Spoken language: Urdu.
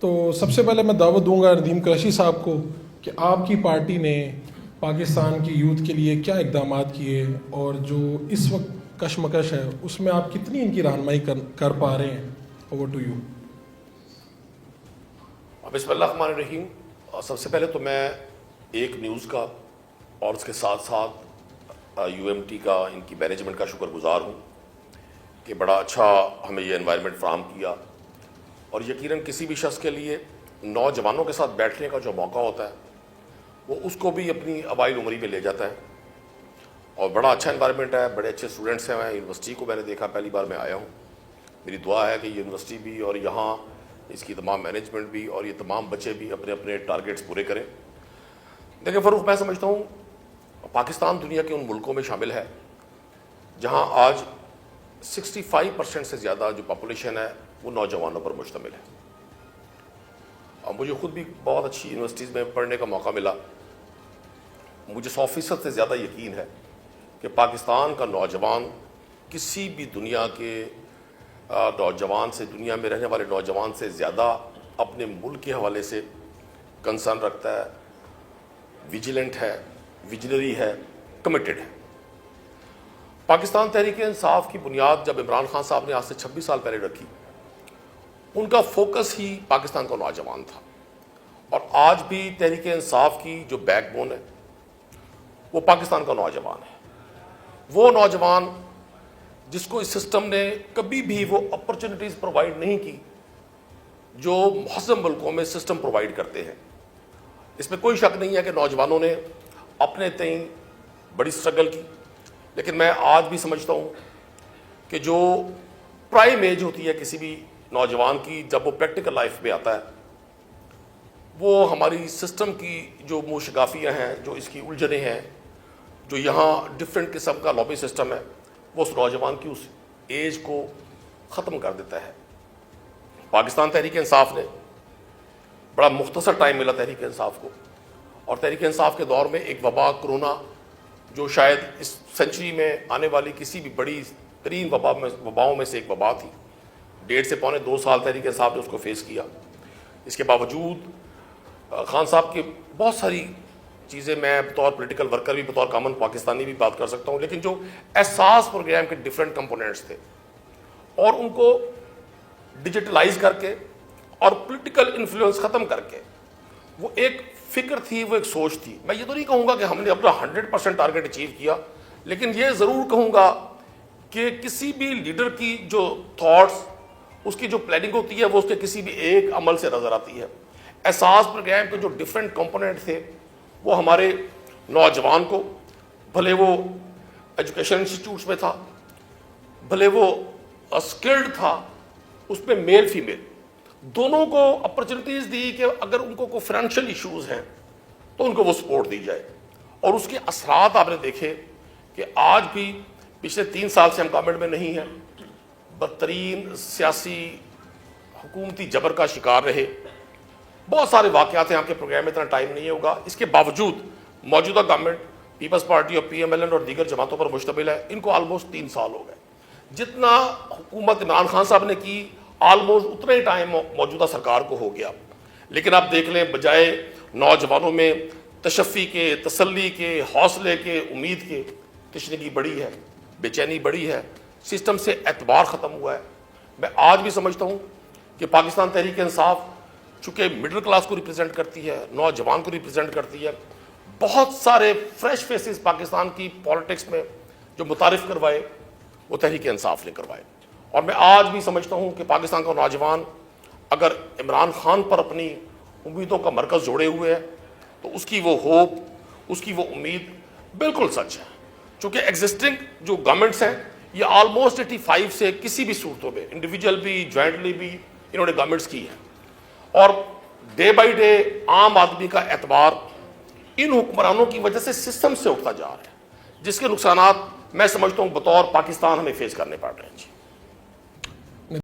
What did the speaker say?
تو سب سے پہلے میں دعوت دوں گا ندیم قریشی صاحب کو کہ آپ کی پارٹی نے پاکستان کی یوتھ کے لیے کیا اقدامات کیے اور جو اس وقت کشمکش ہے اس میں آپ کتنی ان کی رہنمائی کر پا رہے ہیں. Over to you. بسم اللہ الرحمن الرحیم. سب سے پہلے تو میں ایک نیوز کا اور اس کے ساتھ ساتھ یو ایم ٹی کا ان کی مینجمنٹ کا شکر گزار ہوں کہ بڑا اچھا ہمیں یہ انوائرمنٹ فراہم کیا. اور یقیناً کسی بھی شخص کے لیے نوجوانوں کے ساتھ بیٹھنے کا جو موقع ہوتا ہے وہ اس کو بھی اپنی اوائل عمری میں لے جاتا ہے. اور بڑا اچھا انوائرمنٹ ہے, بڑے اچھے اسٹوڈنٹس ہیں. یونیورسٹی کو میں نے دیکھا, پہلی بار میں آیا ہوں. میری دعا ہے کہ یونیورسٹی بھی اور یہاں اس کی تمام مینجمنٹ بھی اور یہ تمام بچے بھی اپنے اپنے ٹارگیٹس پورے کریں. دیکھیں فروخ, میں سمجھتا ہوں پاکستان دنیا کے ان ملکوں میں شامل ہے جہاں آج 65% سے زیادہ جو پاپولیشن ہے وہ نوجوانوں پر مشتمل ہے. اور مجھے خود بھی بہت اچھی یونیورسٹیز میں پڑھنے کا موقع ملا. مجھے 100% سے زیادہ یقین ہے کہ پاکستان کا نوجوان کسی بھی دنیا کے نوجوان سے, دنیا میں رہنے والے نوجوان سے زیادہ اپنے ملک کے حوالے سے کنسرن رکھتا ہے, ویجیلنٹ ہے, ویجنری ہے, کمیٹڈ ہے. پاکستان تحریک انصاف کی بنیاد جب عمران خان صاحب نے آج سے 26 سال پہلے رکھی, ان کا فوکس ہی پاکستان کا نوجوان تھا. اور آج بھی تحریک انصاف کی جو بیک بون ہے وہ پاکستان کا نوجوان ہے. وہ نوجوان جس کو اس سسٹم نے کبھی بھی وہ اپرچونٹیز پرووائڈ نہیں کی جو مہذب ملکوں میں سسٹم پرووائڈ کرتے ہیں. اس میں کوئی شک نہیں ہے کہ نوجوانوں نے اپنے تئیں بڑی سٹرگل کی. لیکن میں آج بھی سمجھتا ہوں کہ جو پرائم ایج ہوتی ہے کسی بھی نوجوان کی جب وہ پریکٹیکل لائف میں آتا ہے, وہ ہماری سسٹم کی جو موشگافیاں ہیں, جو اس کی الجھنیں ہیں, جو یہاں ڈفرینٹ قسم کا لابی سسٹم ہے, وہ اس نوجوان کی اس ایج کو ختم کر دیتا ہے. پاکستان تحریک انصاف نے بڑا مختصر ٹائم ملا تحریک انصاف کو, اور تحریک انصاف کے دور میں ایک وبا کرونا جو شاید اس سینچری میں آنے والی کسی بھی بڑی ترین وباؤں میں سے ایک وبا تھی. 1.5 سے پونے 2 سال تحریک انصاف نے اس کو فیس کیا. اس کے باوجود خان صاحب کی بہت ساری چیزیں, میں بطور پولیٹیکل ورکر بھی, بطور کامن پاکستانی بھی بات کر سکتا ہوں, لیکن جو احساس پروگرام کے ڈفرینٹ کمپوننٹس تھے اور ان کو ڈیجیٹلائز کر کے اور پولیٹیکل انفلوئنس ختم کر کے, وہ ایک فکر تھی, وہ ایک سوچ تھی. میں یہ تو نہیں کہوں گا کہ ہم نے اپنا 100% ٹارگیٹ اچیو کیا, لیکن یہ ضرور کہوں گا کہ کسی بھی لیڈر کی جو تھاٹس, اس کی جو پلاننگ ہوتی ہے وہ اس کے کسی بھی ایک عمل سے نظر آتی ہے. احساس پروگرام کے جو ڈفرینٹ کمپوننٹ تھے وہ ہمارے نوجوان کو, بھلے وہ ایجوکیشن انسٹیٹیوٹس میں تھا, بھلے وہ اسکلڈ تھا, اس میں میل فیمیل دونوں کو اپرچونیٹیز دی کہ اگر ان کو کوئی فائنینشیل ایشوز ہیں تو ان کو وہ سپورٹ دی جائے. اور اس کے اثرات آپ نے دیکھے کہ آج بھی پچھلے 3 سال سے ہم گورنمنٹ میں نہیں ہیں, بدترین سیاسی حکومتی جبر کا شکار رہے. بہت سارے واقعات ہیں, آپ کے پروگرام میں اتنا ٹائم نہیں ہوگا. اس کے باوجود موجودہ گورنمنٹ پیپلز پارٹی اور پی ایم ایل این اور دیگر جماعتوں پر مشتمل ہے. ان کو آلموسٹ 3 سال ہو گئے. جتنا حکومت عمران خان صاحب نے کی آلموسٹ اتنا ہی ٹائم موجودہ سرکار کو ہو گیا. لیکن آپ دیکھ لیں, بجائے نوجوانوں میں تشفی کے, تسلی کے, حوصلے کے, امید کے, تشنگی بڑی ہے, بے چینی بڑی ہے, سسٹم سے اعتبار ختم ہوا ہے. میں آج بھی سمجھتا ہوں کہ پاکستان تحریک انصاف چونکہ مڈل کلاس کو ریپرزینٹ کرتی ہے, نوجوان کو ریپرزینٹ کرتی ہے, بہت سارے فریش فیسز پاکستان کی پالیٹکس میں جو متعارف کروائے وہ تحریک انصاف نے کروائے. اور میں آج بھی سمجھتا ہوں کہ پاکستان کا نوجوان اگر عمران خان پر اپنی امیدوں کا مرکز جوڑے ہوئے ہے تو اس کی وہ ہوپ, اس کی وہ امید بالکل سچ ہے. چونکہ ایگزسٹنگ جو گورنمنٹس ہیں یہ آلموسٹ 85 سے کسی بھی صورتوں میں انڈیویجول بھی, جوائنٹلی بھی انہوں نے گورنمنٹس کی ہیں. اور ڈے بائی ڈے عام آدمی کا اعتبار ان حکمرانوں کی وجہ سے سسٹم سے اٹھتا جا رہا ہے, جس کے نقصانات میں سمجھتا ہوں بطور پاکستان ہمیں فیس کرنے پڑ رہے ہیں.